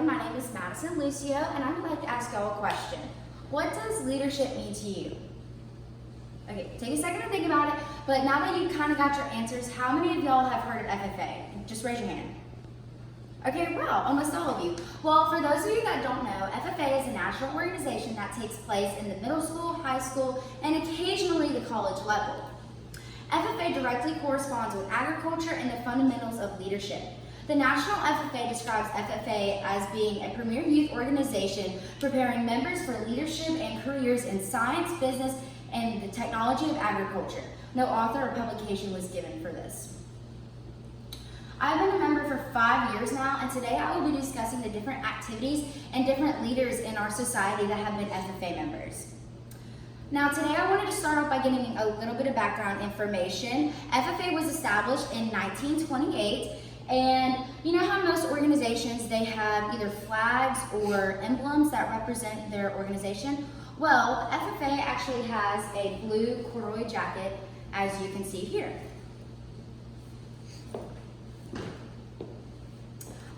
everyone. My name is Madison Lucio, and I would like to ask y'all a question. What does leadership mean to you? Okay, take a second to think about it, but now that you've kind of got your answers, how many of y'all have heard of FFA? Just raise your hand. Okay, well, almost all of you. Well, for those of you that don't know, FFA is a national organization that takes place in the middle school, high school, and occasionally the college level. FFA directly corresponds with agriculture and the fundamentals of leadership. The National FFA describes FFA as being a premier youth organization preparing members for leadership and careers in science, business, and the technology of agriculture. No author or publication was given for this. I've been a member for 5 years now, and today I will be discussing the different activities and different leaders in our society that have been FFA members. Now today I wanted to start off by giving a little bit of background information. FFA was established in 1928, and you know how most organizations, they have either flags or emblems that represent their organization? Well, FFA actually has a blue corduroy jacket, as you can see here.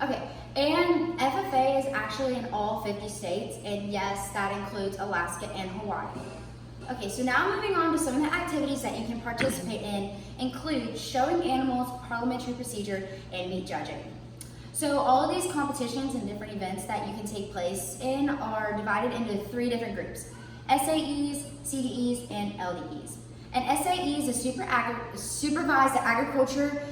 Okay, and FFA is actually in all 50 states, and yes, that includes Alaska and Hawaii. Okay, so now moving on to some of the activities that you can participate in include showing animals, parliamentary procedure, and meat judging. So all of these competitions and different events that you can take place in are divided into 3 different groups: SAEs, CDEs, and LDEs. An SAE is a supervised agriculture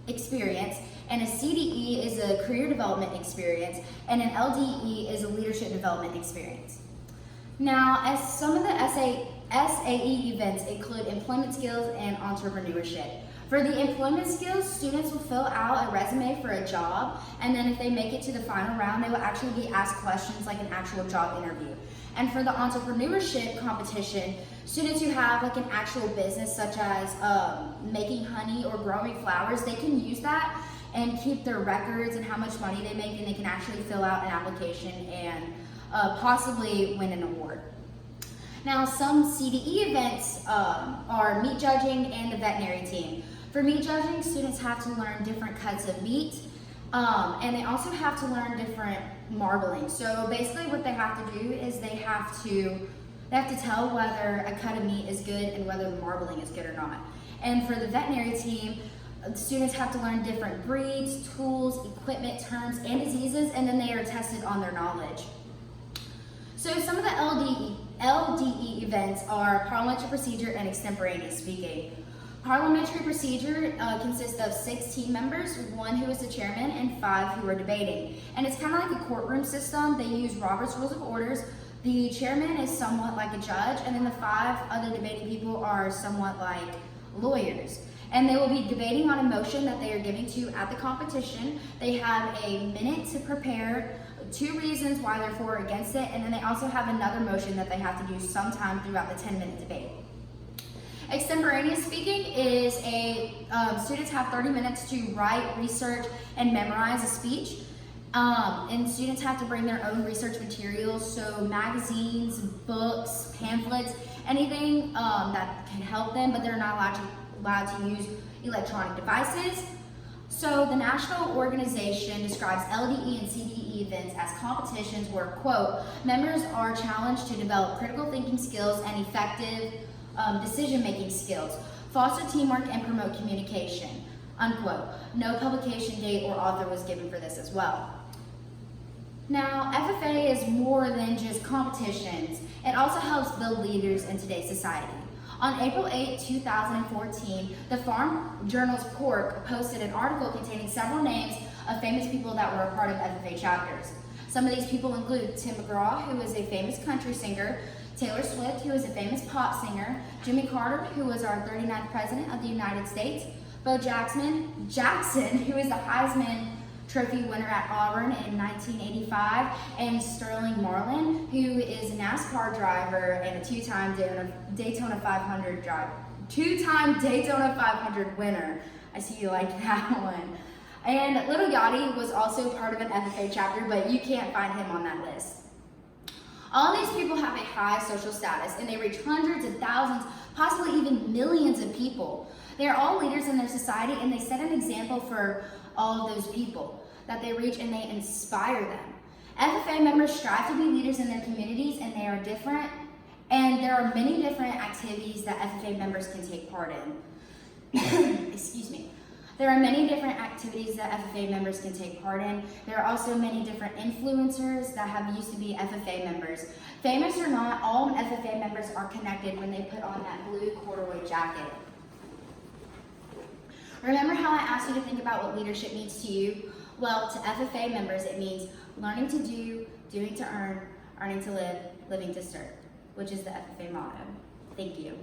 experience, and a CDE is a career development experience, and an LDE is a leadership development experience. Now, as some of the SAE events include employment skills and entrepreneurship. For the employment skills, students will fill out a resume for a job, and then if they make it to the final round, they will actually be asked questions like an actual job interview. And for the entrepreneurship competition, students who have like an actual business such as making honey or growing flowers, they can use that and keep their records and how much money they make, and they can actually fill out an application and possibly win an award. Now, some CDE events are meat judging and the veterinary team. For meat judging, students have to learn different cuts of meat, and they also have to learn different marbling. So basically what they have to do is they have to tell whether a cut of meat is good and whether the marbling is good or not. And for the veterinary team, students have to learn different breeds, tools, equipment, terms, and diseases, and then they are tested on their knowledge. So some of the LDE events are parliamentary procedure and extemporaneous speaking. Parliamentary procedure consists of 6 team members, 1 who is the chairman, and 5 who are debating. And it's kind of like a courtroom system. They use Robert's Rules of Orders. The chairman is somewhat like a judge, and then the 5 other debating people are somewhat like lawyers. And they will be debating on a motion that they are giving to you at the competition. They have a minute to prepare 2 reasons why they're for or against it, and then they also have another motion that they have to do sometime throughout the 10-minute debate. Extemporaneous speaking is students have 30 minutes to write, research, and memorize a speech. And students have to bring their own research materials, so magazines, books, pamphlets, anything that can help them, but they're not allowed to use electronic devices. So the national organization describes LDE and CDE events as competitions where, quote, members are challenged to develop critical thinking skills and effective decision-making skills, foster teamwork, and promote communication, unquote. No publication date or author was given for this as well. Now, FFA is more than just competitions. It also helps build leaders in today's society. On April 8, 2014, the Farm Journal's Pork posted an article containing several names of famous people that were a part of FFA chapters. Some of these people include Tim McGraw, who is a famous country singer, Taylor Swift, who is a famous pop singer, Jimmy Carter, who was our 39th President of the United States, Bo Jackson, who is the Heisman Trophy winner at Auburn in 1985, and Sterling Marlin, who is a NASCAR driver and a two-time Daytona 500 winner. I see you like that one. And Little Yachty was also part of an FFA chapter, but you can't find him on that list. All these people have a high social status, and they reach hundreds of thousands, possibly even millions of people. They are all leaders in their society, and they set an example for all of those people that they reach, and they inspire them. FFA members strive to be leaders in their communities, and they are different, and there are many different activities that FFA members can take part in. Excuse me. There are many different activities that FFA members can take part in. There are also many different influencers that have used to be FFA members. Famous or not, all FFA members are connected when they put on that blue corduroy jacket. Remember how I asked you to think about what leadership means to you? Well, to FFA members, it means learning to do, doing to earn, earning to live, living to serve, which is the FFA motto. Thank you.